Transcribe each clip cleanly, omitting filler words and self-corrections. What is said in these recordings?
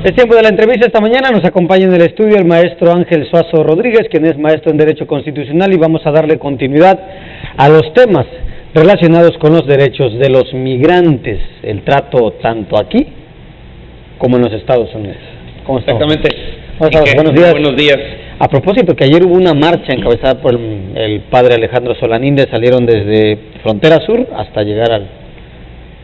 Es tiempo de la entrevista esta mañana. Nos acompaña en el estudio el maestro Ángel Suazo Rodríguez, quien es maestro en Derecho Constitucional, y vamos a darle continuidad a los temas relacionados con los derechos de los migrantes, el trato tanto aquí como en los Estados Unidos. ¿Cómo estamos? Exactamente. Buenos días. Buenos días. A propósito, que ayer hubo una marcha encabezada por el padre Alejandro Solaninde, salieron desde Frontera Sur hasta llegar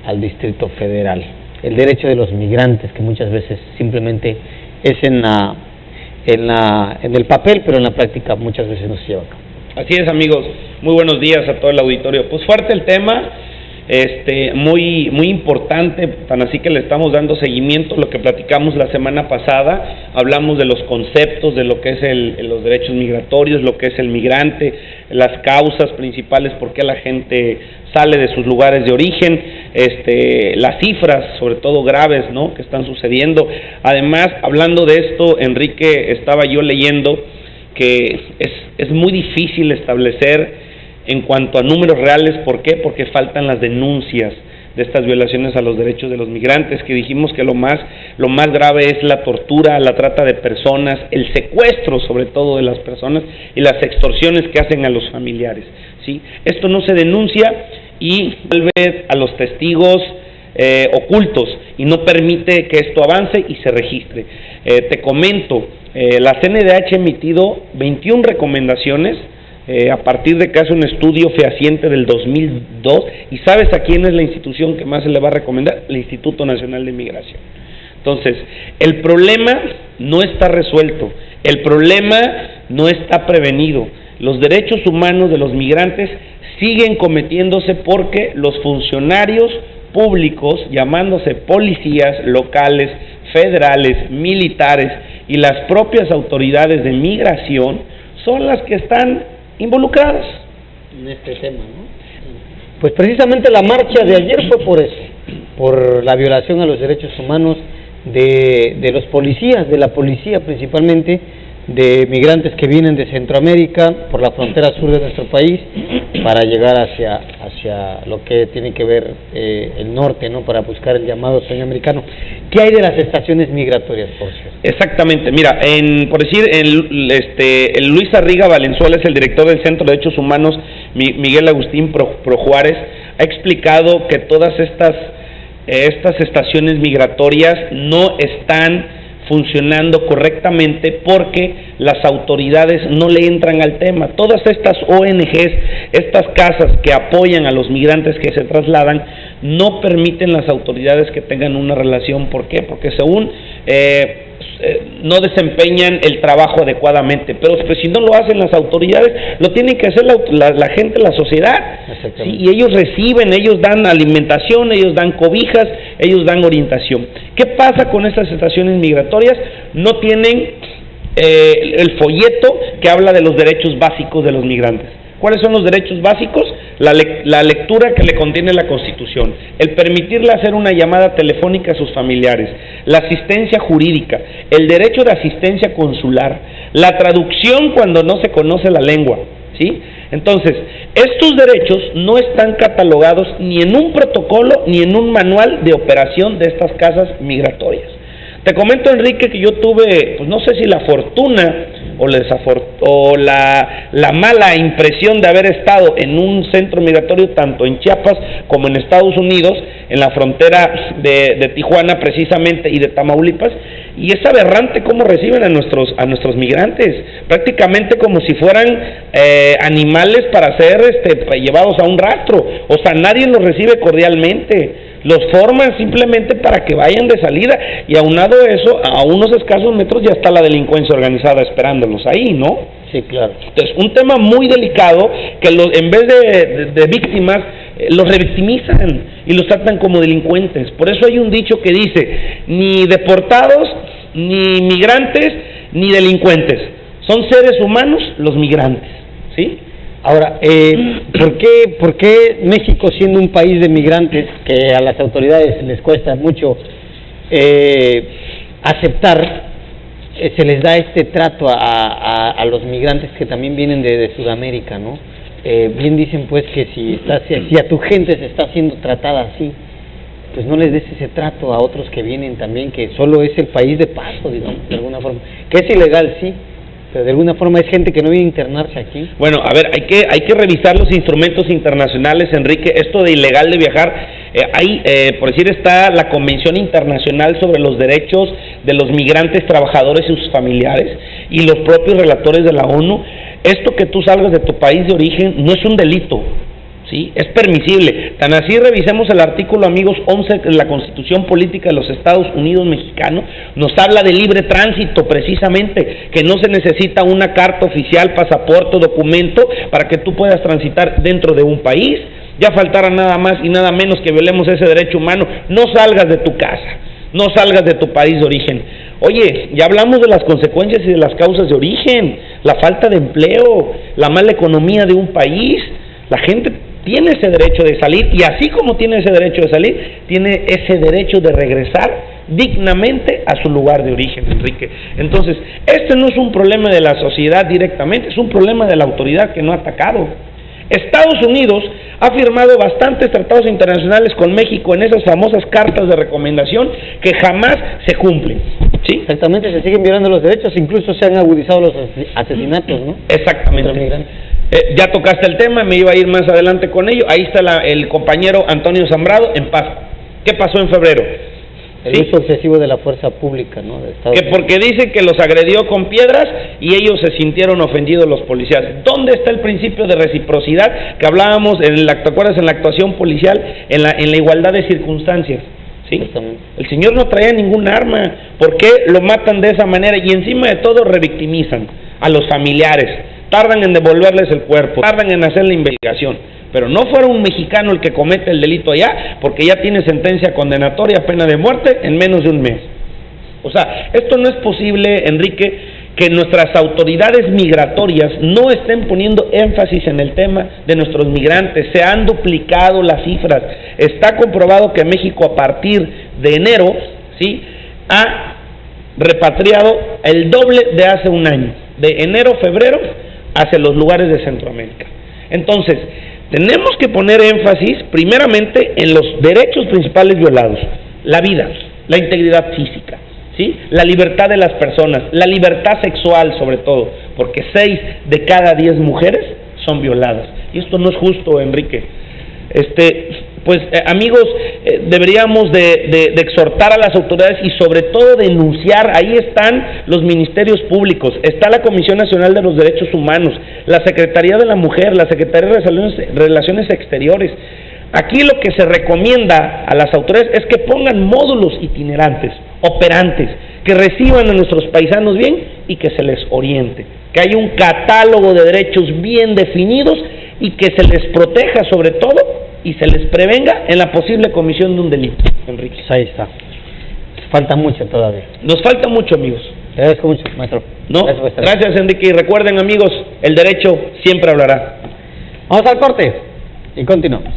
al Distrito Federal. El derecho de los migrantes, que muchas veces simplemente es en el papel, pero en la práctica muchas veces no se lleva a cabo. Así es, amigos. Muy buenos días a todo el auditorio. Pues fuerte el tema, muy importante, tan así que le estamos dando seguimiento a lo que platicamos la semana pasada. Hablamos de los conceptos de lo que es los derechos migratorios, lo que es el migrante, las causas principales por qué la gente sale de sus lugares de origen, las cifras, sobre todo graves, ¿no?, que están sucediendo. Además, hablando de esto, Enrique, estaba yo leyendo que es muy difícil establecer en cuanto a números reales. ¿Por qué? Porque faltan las denuncias de estas violaciones a los derechos de los migrantes, que dijimos que lo más grave es la tortura, la trata de personas, el secuestro sobre todo de las personas y las extorsiones que hacen a los familiares, ¿sí? Esto no se denuncia y vuelve a los testigos ocultos y no permite que esto avance y se registre. Te comento, la CNDH ha emitido 21 recomendaciones a partir de que hace un estudio fehaciente del 2002, y ¿sabes a quién es la institución que más se le va a recomendar? El Instituto Nacional de Migración. Entonces, el problema no está resuelto, el problema no está prevenido. Los derechos humanos de los migrantes siguen cometiéndose porque los funcionarios públicos, llamándose policías locales, federales, militares y las propias autoridades de migración, son las que están involucradas en este tema, ¿no? Pues precisamente la marcha de ayer fue por eso, por la violación a los derechos humanos de los policías, de la policía principalmente, de migrantes que vienen de Centroamérica por la frontera sur de nuestro país para llegar hacia lo que tiene que ver el norte, ¿no?, para buscar el llamado sueño americano. ¿Qué hay de las estaciones migratorias, por cierto? Exactamente, mira, por decir, el Luis Arriga Valenzuela es el director del Centro de Derechos Humanos Miguel Agustín Pro Juárez, ha explicado que todas estas estaciones migratorias no están funcionando correctamente porque las autoridades no le entran al tema. Todas estas ONGs, estas casas que apoyan a los migrantes que se trasladan, no permiten las autoridades que tengan una relación. ¿Por qué? Porque según no desempeñan el trabajo adecuadamente, pero pues, si no lo hacen las autoridades, lo tienen que hacer la gente, la sociedad, ¿sí? Y ellos reciben, ellos dan alimentación, ellos dan cobijas, ellos dan orientación. ¿Qué pasa con estas estaciones migratorias? No tienen el folleto que habla de los derechos básicos de los migrantes. ¿Cuáles son los derechos básicos? La lectura que le contiene la Constitución, el permitirle hacer una llamada telefónica a sus familiares, la asistencia jurídica, el derecho de asistencia consular, la traducción cuando no se conoce la lengua, ¿sí? Entonces, estos derechos no están catalogados ni en un protocolo ni en un manual de operación de estas casas migratorias. Te comento, Enrique, que yo tuve, pues no sé si la fortuna o la mala impresión de haber estado en un centro migratorio tanto en Chiapas como en Estados Unidos, en la frontera de Tijuana precisamente y de Tamaulipas, y es aberrante cómo reciben a nuestros migrantes, prácticamente como si fueran animales para ser llevados a un rastro. O sea, nadie los recibe cordialmente, los forman simplemente para que vayan de salida, y aunado a eso, a unos escasos metros ya está la delincuencia organizada esperándolos ahí, ¿no? Sí, claro. Entonces, un tema muy delicado que en vez de víctimas, los revictimizan y los tratan como delincuentes. Por eso hay un dicho que dice: ni deportados, ni migrantes, ni delincuentes. Son seres humanos los migrantes, ¿sí? Ahora, ¿por qué México, siendo un país de migrantes que a las autoridades les cuesta mucho aceptar, se les da este trato a los migrantes que también vienen de Sudamérica, ¿no? Bien dicen pues que si a tu gente se está siendo tratada así, pues no les des ese trato a otros que vienen también, que solo es el país de paso, digamos, de alguna forma, que es ilegal, sí, pero de alguna forma es gente que no viene a internarse aquí. Bueno, a ver, hay que revisar los instrumentos internacionales, Enrique. Esto de ilegal de viajar, por decir, está la Convención Internacional sobre los Derechos de los Migrantes, Trabajadores y sus Familiares, y los propios relatores de la ONU. Esto que tú salgas de tu país de origen no es un delito, ¿sí? Es permisible. Tan así, revisemos el artículo, amigos, 11 de la Constitución Política de los Estados Unidos Mexicanos, nos habla de libre tránsito, precisamente, que no se necesita una carta oficial, pasaporte o documento para que tú puedas transitar dentro de un país. Ya faltara nada más y nada menos que violemos ese derecho humano. No salgas de tu casa, no salgas de tu país de origen. Oye, ya hablamos de las consecuencias y de las causas de origen, la falta de empleo, la mala economía de un país. La gente tiene ese derecho de salir, y así como tiene ese derecho de salir, tiene ese derecho de regresar dignamente a su lugar de origen, Enrique. Entonces, este no es un problema de la sociedad directamente, es un problema de la autoridad que no ha atacado. Estados Unidos ha firmado bastantes tratados internacionales con México en esas famosas cartas de recomendación que jamás se cumplen, ¿sí? Exactamente, se siguen violando los derechos, incluso se han agudizado los asesinatos, ¿no? Exactamente. Ya tocaste el tema, me iba a ir más adelante con ello. Ahí está el compañero Antonio Zambrano en Pascua. ¿Qué pasó en febrero? El uso excesivo de la fuerza pública, ¿no? De Estados Unidos. Porque dice que los agredió con piedras y ellos se sintieron ofendidos, los policías. ¿Dónde está el principio de reciprocidad que hablábamos ¿te acuerdas? En la actuación policial, en la igualdad de circunstancias? ¿Sí? El señor no traía ningún arma. ¿Por qué lo matan de esa manera? Y encima de todo revictimizan a los familiares. Tardan en devolverles el cuerpo, tardan en hacer la investigación. Pero no fuera un mexicano el que comete el delito allá, porque ya tiene sentencia condenatoria, pena de muerte en menos de un mes. O sea, esto no es posible, Enrique, que nuestras autoridades migratorias no estén poniendo énfasis en el tema de nuestros migrantes. Se han duplicado las cifras. Está comprobado que México a partir de enero, ¿sí?, ha repatriado el doble de hace un año, de enero a febrero, hacia los lugares de Centroamérica. Entonces, tenemos que poner énfasis primeramente en los derechos principales violados: la vida, la integridad física, ¿sí?, la libertad de las personas, la libertad sexual sobre todo, porque 6 de cada 10 mujeres son violadas. Y esto no es justo, Enrique. Amigos, deberíamos de exhortar a las autoridades y sobre todo denunciar. Ahí están los ministerios públicos, está la Comisión Nacional de los Derechos Humanos, la Secretaría de la Mujer, la Secretaría de Relaciones Exteriores. Aquí lo que se recomienda a las autoridades es que pongan módulos itinerantes, operantes, que reciban a nuestros paisanos bien y que se les oriente, que haya un catálogo de derechos bien definidos y que se les proteja sobre todo y se les prevenga en la posible comisión de un delito, Enrique. Ahí está. Falta mucho todavía. Nos falta mucho, amigos. Te agradezco mucho, maestro. No, gracias, Enrique. Y recuerden, amigos, el derecho siempre hablará. Vamos al corte y continuamos.